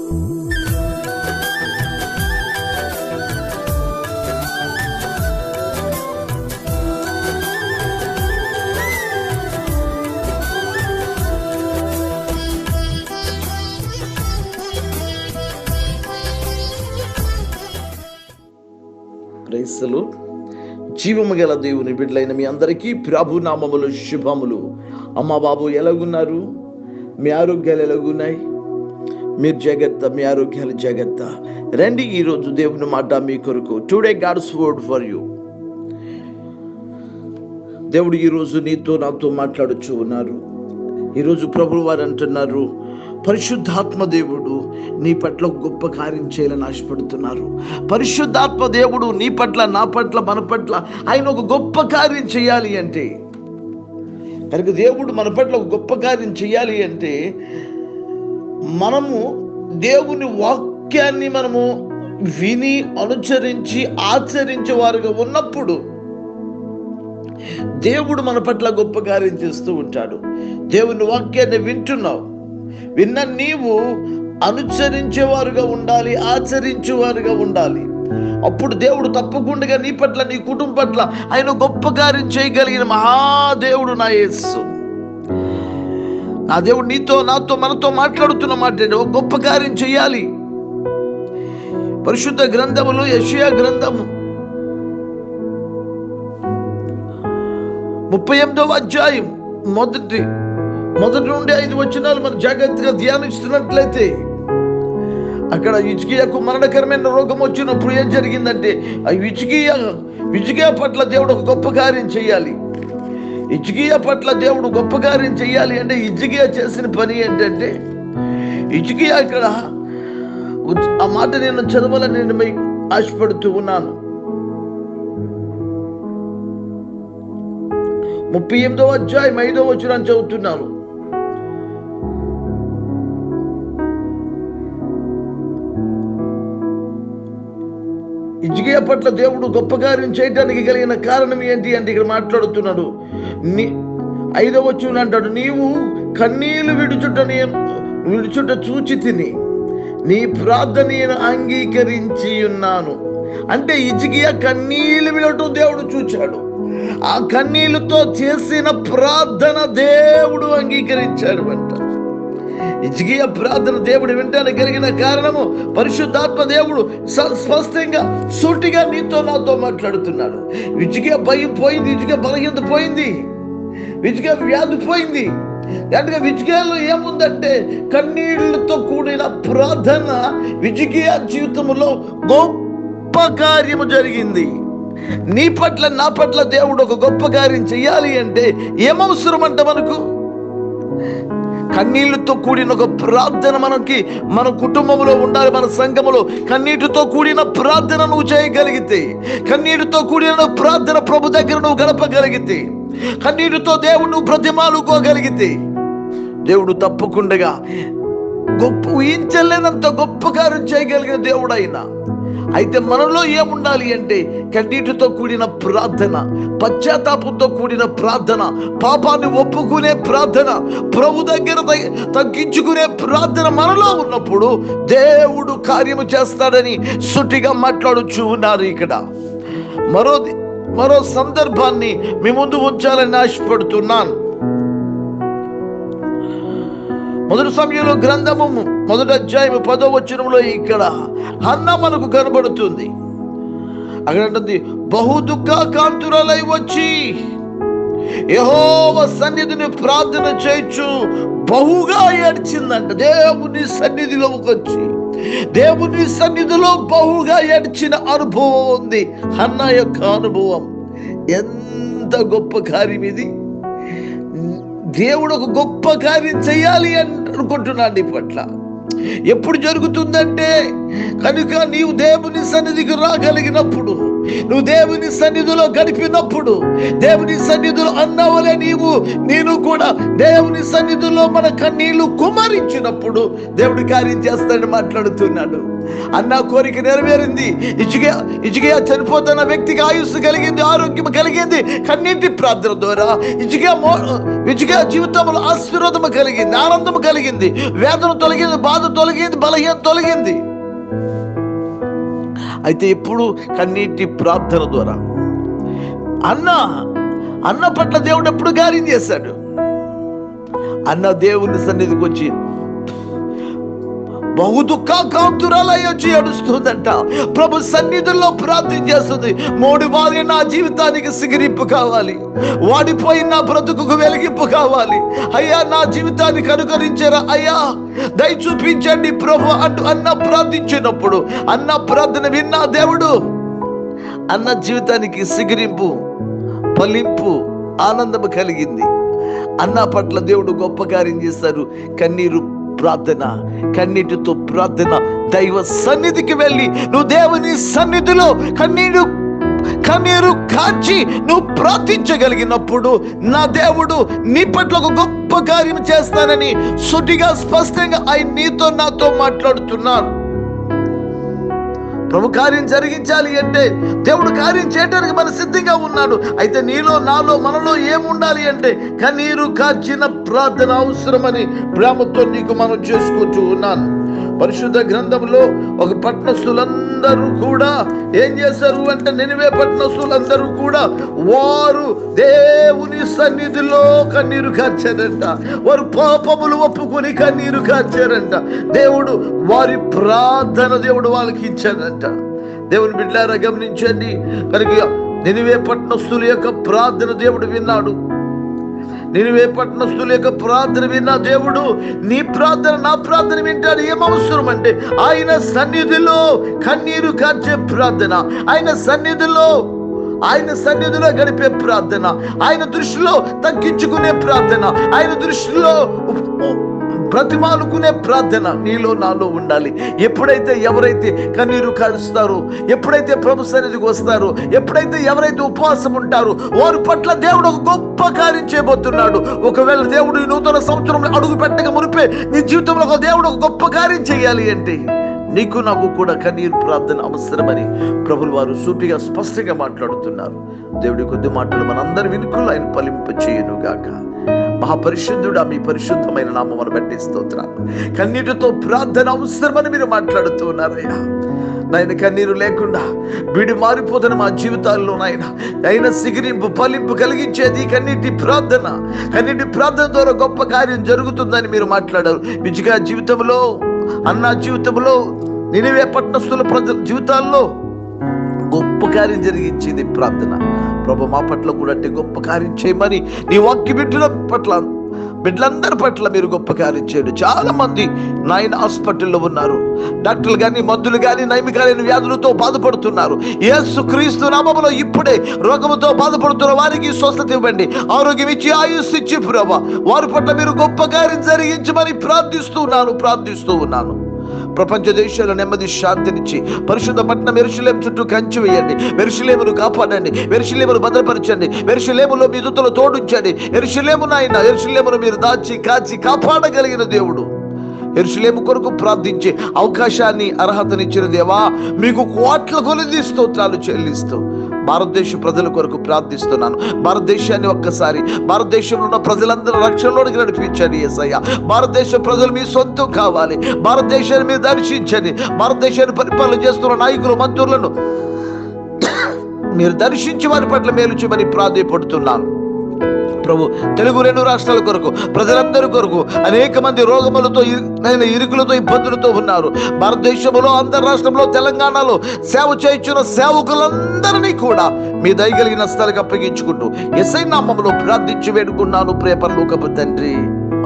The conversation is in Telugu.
క్రైస్తలు జీవము గల దేవుని బిడ్డలైన మీ అందరికీ ప్రభు నామములు శుభములు. అమ్మ బాబు ఎలాగున్నారు? మీ ఆరోగ్యాలు ఎలాగున్నాయి? మీరు జాగ్రత్త, మీ ఆరోగ్యాలు జాగ్రత్త. రండి, ఈరోజు దేవుని మాట మీ కొరకు. Today God's word for you. దేవుడు ఈరోజు నీతో నాతో మాట్లాడుచూ ఉన్నారు. ఈరోజు ప్రభువు వారు అంటున్నారు, పరిశుద్ధాత్మ దేవుడు నీ పట్ల గొప్ప కార్యం చేయాలని ఆశపడుతున్నారు. పరిశుద్ధాత్మ దేవుడు నీ పట్ల, నా పట్ల, మన పట్ల ఆయన ఒక గొప్ప కార్యం చేయాలి అంటే, కనుక దేవుడు మన పట్ల ఒక గొప్ప కార్యం చేయాలి అంటే మనము దేవుని వాక్యాన్ని మనము విని అనుసరించి ఆచరించే వారుగా ఉన్నప్పుడు దేవుడు మన పట్ల గొప్ప కార్యం చేస్తూ ఉంటాడు. దేవుని వాక్యాన్ని వింటున్నావు, విన్న నీవు అనుసరించేవారుగా ఉండాలి, ఆచరించేవారుగా ఉండాలి. అప్పుడు దేవుడు తప్పకుండా నీ పట్ల, నీ కుటుంబం పట్ల ఆయన గొప్ప కార్యం చేయగలిగిన మహాదేవుడు నా యేసు. నా దేవుడు నీతో, నాతో, మనతో మాట్లాడుతున్న మాట, ఒక గొప్ప కార్యం చేయాలి. పరిశుద్ధ గ్రంథములో యెషయా గ్రంథము 38వ అధ్యాయం మొదటి నుండి 5 వచనాలు మనం జాగ్రత్తగా ధ్యానిస్తున్నట్లయితే, అక్కడ హిజ్కియాకు మరణకరమైన రోగం వచ్చినప్పుడు ఏం జరిగిందంటే, ఆ హిజ్కియా పట్ల దేవుడు ఒక గొప్ప కార్యం చేయాలి. హిజ్కియా పట్ల దేవుడు గొప్ప కార్యం చేయాలి అంటే హిజ్కియా చేసిన పని ఏంటంటే, హిజ్కియా ఇక్కడ ఆ మాట నేను చదవాలని నేను మీకు ఆశపడుతూ ఉన్నాను. 38వ అధ్యాయం 5వ వచనం చదువుతున్నాను. హిజ్కియా పట్ల దేవుడు గొప్ప కార్యం చేయడానికి కలిగిన కారణం ఏంటి అంటే ఇక్కడ మాట్లాడుతున్నాడు. 5వ వచనం అంటాడు, నీవు కన్నీళ్లు విడుచుట చూచి తిని నీ ప్రార్థన నేను అంగీకరించి ఉన్నాను. అంటే హిజ్కియా కన్నీళ్లు విడటం దేవుడు చూచాడు. ఆ కన్నీళ్లతో చేసిన ప్రార్థన దేవుడు అంగీకరించాడు అంట. హిజ్కియా ప్రార్థన దేవుడు వినటానికి కలిగిన కారణము, పరిశుద్ధాత్మ దేవుడు స్పష్టంగా సూటిగా నీతో నాతో మాట్లాడుతున్నాడు. హిజ్కియా భయం పోయింది, హిజ్కియా బలహీనత పోయింది, హిజ్కియా వ్యాధి పోయింది. అంటే హిజ్కియాలో ఏముందంటే కన్నీళ్లతో కూడిన ప్రార్థన. హిజ్కియా జీవితంలో గొప్ప కార్యము జరిగింది. నీ పట్ల, నా పట్ల దేవుడు ఒక గొప్ప కార్యం చెయ్యాలి అంటే ఏమవసరం అంట? మనకు కన్నీళ్లతో కూడిన ఒక ప్రార్థన మన కుటుంబంలో ఉండాలి. మన సంఘములో కన్నీటితో కూడిన ప్రార్థన నువ్వు చేయగలిగితే, కన్నీటితో కూడిన ప్రార్థన ప్రభు దగ్గర నువ్వు గడపగలిగితే, కన్నీటితో దేవుడు నువ్వు ప్రతిమాలుకోగలిగితే, దేవుడు తప్పకుండా ఊహించలేనంత గొప్ప కార్యం చేయగలిగిన దేవుడు అయినా. అయితే మనలో ఏముండాలి అంటే కన్నీటితో కూడిన ప్రార్థన, పశ్చాత్తాపంతో కూడిన ప్రార్థన, పాపాన్ని ఒప్పుకునే ప్రార్థన, ప్రభు దగ్గర తగ్గించుకునే ప్రార్థన మనలో ఉన్నప్పుడు దేవుడు కార్యము చేస్తాడని సుటిగా మాట్లాడుచూ ఉన్నారు. ఇక్కడ మరో సందర్భాన్ని మీ ముందు ఉంచాలని ఆశపడుతున్నాను. మొదటి సమయంలో గ్రంథము 1వ అధ్యాయం 10వ వచనంలో ఇక్కడ హన్నా మనకు కనబడుతుంది. అక్కడ అంటుంది, బహు దుఃఖాకాంతురాలై వచ్చి యెహోవా సన్నిధిని ప్రార్థన చేయొచ్చు బహుగా ఏడ్చిందంట. దేవుని సన్నిధిలోకి వచ్చి దేవుని సన్నిధిలో బహుగా ఏడ్చిన అనుభవం ఉంది హన్నా యొక్క అనుభవం. ఎంత గొప్ప కార్యం ఇది! దేవుడు ఒక గొప్ప కార్యం చేయాలి అనుకుంటున్నాడు నీ పట్ల. ఎప్పుడు జరుగుతుందంటే, కనుక నీవు దేవుని సన్నిధికి రాగలిగినప్పుడు, నువ్వు దేవుని సన్నిధిలో గడిపినప్పుడు, దేవుని సన్నిధిలో అన్నవలే నేను కూడా దేవుని సన్నిధిలో మన కన్నీళ్లు కుమ్మరించినప్పుడు దేవుడు కార్యం చేస్తాడని మాట్లాడుతున్నాడు. అన్న కోరిక నెరవేరింది. ఇజికియా చనిపోతున్న వ్యక్తికి ఆయుస్సు కలిగింది, ఆరోగ్యం కలిగింది కన్నీటి ప్రార్థన ద్వారా. ఇజికియా జీవితంలో ఆశీర్వాదం కలిగింది, ఆనందం కలిగింది, వేదన తొలగింది, బాధ తొలగింది, బలహీనత తొలగింది. అయితే ఇప్పుడు కన్నీటి ప్రార్థన ద్వారా అన్న పట్ల దేవుడు ఎప్పుడు కార్యం చేశాడు. అన్న దేవుని సన్నిధికి వచ్చి బహు దుఃఖాకాంతురాలై వచ్చి ఏడుస్తుందంట. ప్రభు సన్నిధుల్లో ప్రార్థన చేస్తుంది. 3 వారి నా జీవితానికి సిగిరింపు కావాలి, వాడిపోయి నా బ్రతుకుకు వెలిగింపు కావాలి. అయ్యా నా జీవితానికి అనుకరించారా అయ్యా, దయ చూపించండి ప్రభు అంటూ అన్న ప్రార్థించినప్పుడు అన్న ప్రార్థన విన్నా దేవుడు అన్న జీవితానికి సిగిరింపు, ఫలింపు, ఆనందము కలిగింది. అన్న పట్ల దేవుడు గొప్ప కార్యం చేశారు. కన్నీరు ప్రార్థన, కన్నీటితో ప్రార్థన, దైవ సన్నిధికి వెళ్ళి నువ్వు దేవుని సన్నిధిలో కన్నీరు కాచి నువ్వు ప్రార్థించగలిగినప్పుడు నా దేవుడు నీ పట్ల ఒక గొప్ప కార్యం చేస్తానని సుటిగా స్పష్టంగా ఆయన నీతో నాతో మాట్లాడుతున్నాను. ప్రభు కార్యం జరిగించాలి అంటే దేవుడు కార్యం చేయడానికి మన సిద్ధంగా ఉన్నాడు. అయితే నీలో, నాలో, మనలో ఏముండాలి అంటే కన్నీరు కాచిన ప్రార్థన అవసరమని ప్రేమతో నీకు మనం చేసుకుంటూ ఉన్నాను. పరిశుద్ధ గ్రంథంలో ఒక పట్టణస్తులందరూ కూడా ఏం చేశారు అంటే, నినివే పట్టణస్తులందరూ కూడా వారు దేవుని సన్నిధిలో కన్నీరు కార్చారంట. వారు పాపములు ఒప్పుకొని కన్నీరు కార్చారంట. దేవుడు వారి ప్రార్థన దేవుడు వాళ్ళకి ఇచ్చాడంట. దేవుని బిడ్డలారా గమనించండి. కనుక నినివే పట్టణస్తుల యొక్క ప్రార్థన దేవుడు విన్నాడు. నినివే పట్టణస్తుల యొక్క ప్రార్థన విన్న దేవుడు నీ ప్రార్థన, నా ప్రార్థన వింటాడు. ఏం అవసరం అంటే ఆయన సన్నిధిలో కన్నీరు కార్చే ప్రార్థన, ఆయన సన్నిధిలో గడిపే ప్రార్థన, ఆయన దృష్టిలో తగ్గించుకునే ప్రార్థన, ఆయన దృష్టిలో బ్రతిమాలుకునే ప్రార్థన నీలో, నాలో ఉండాలి. ఎప్పుడైతే ఎవరైతే కన్నీరు కారుస్తారో, ఎప్పుడైతే ప్రభు సన్నిధికి వస్తారో, ఎప్పుడైతే ఎవరైతే ఉపవాసం ఉంటారో వారి పట్ల దేవుడు ఒక గొప్ప కార్యం చేయబోతున్నాడు. ఒకవేళ దేవుడు ఈ నూతన సంవత్సరంలో అడుగు పెట్టక మునిపే నీ జీవితంలో ఒక దేవుడు ఒక గొప్ప కార్యం చేయాలి అంటే నీకు నాకు కూడా కన్నీరు ప్రార్థన అవసరమని ప్రభులు వారు సూటిగా స్పష్టంగా మాట్లాడుతున్నారు. దేవుడి కొద్ది మాటలు మనందరి వినుకులు ఆయన ఫలింప చేయను గాక. మహాపరిశుద్ధుడా, మీ పరిశుద్ధమైన నామమును బట్టి స్తోత్రాలు. కన్నీటితో ప్రార్థన అవసరమని మీరు మాట్లాడుతూ ఉన్నారయ్యా. నాయన కన్నీరు లేకుండా వీడి మారిపోతున్న మా జీవితాల్లో నాయన అయిన సిగిరింపు, ఫలింపు కలిగించేది కన్నీటి ప్రార్థన. కన్నీటి ప్రార్థన ద్వారా గొప్ప కార్యం జరుగుతుందని మీరు మాట్లాడారు. విజయ జీవితంలో, అన్న జీవితంలో, నినివే పట్టణస్తుల ప్రజల జీవితాల్లో గొప్ప కార్యం జరిగించింది ప్రార్థన. ప్రభు మా పట్ల కూడా అంటే గొప్ప కార్యం చేయమని నీ వాక్య బిడ్డలందరి పట్ల మీరు గొప్ప కార్యం చేయండి. చాలా మంది నాయన హాస్పిటల్లో ఉన్నారు. డాక్టర్లు కానీ, మందులు కానీ, నైమికాలైన వ్యాధులతో బాధపడుతున్నారు. యేసు క్రీస్తు నామములో ఇప్పుడే రోగముతో బాధపడుతున్న వారికి స్వస్థత ఇవ్వండి, ఆరోగ్యం ఇచ్చి, ఆయుస్సు ఇచ్చి ప్రభు వారి పట్ల మీరు గొప్ప కార్యం జరిగించమని ప్రార్థిస్తూ ఉన్నాను. ప్రపంచ దేశాల్లో నెమ్మది, శాంతినిచ్చి పరిశుద్ధ పట్టణం యెరూషలేము చుట్టూ కంచి వేయండి. యెరూషలేమును కాపాడండి, యెరూషలేమును భద్రపరచండి, యెరూషలేములో మీ దూతలు తోడుంచండి. యెరూషలేమును మీరు దాచి కాచి కాపాడగలిగిన దేవుడు. యెరూషలేము కొరకు ప్రార్థించే అవకాశాన్ని, అర్హతనిచ్చిన దేవా మీకు కోట్ల కొలది స్తోత్రాలు చెల్లిస్తూ భారతదేశ ప్రజల కొరకు ప్రార్థిస్తున్నాను. భారతదేశాన్ని ఒక్కసారి, భారతదేశంలో ఉన్న ప్రజలందరూ రక్షణలోనికి నడిపించండి యేసయ్య. భారతదేశ ప్రజలు మీ సొంతం కావాలి. భారతదేశాన్ని మీరు దర్శించండి. భారతదేశాన్ని పరిపాలన చేస్తున్న నాయకులు, మంత్రులను మీరు దర్శించి వారి పట్ల మేలు చేయమని ప్రార్థిస్తున్నాను ప్రభు. తెలుగు 2 రాష్ట్రాల కొరకు, ప్రజలందరి కొరకు అనేక మంది రోగములతో, ఇరుకులతో, ఇబ్బందులతో ఉన్నారు. భారతదేశంలో, ఆంధ్ర రాష్ట్రంలో, తెలంగాణలో సేవ చేయించిన సేవకులందరినీ కూడా మీ దయగలిగిన స్థలానికి అప్పగించుకుంటూ యేసయ్య నామములో ప్రార్థించి వేడుకున్నాను ప్రియ పరలోకపు తండ్రి.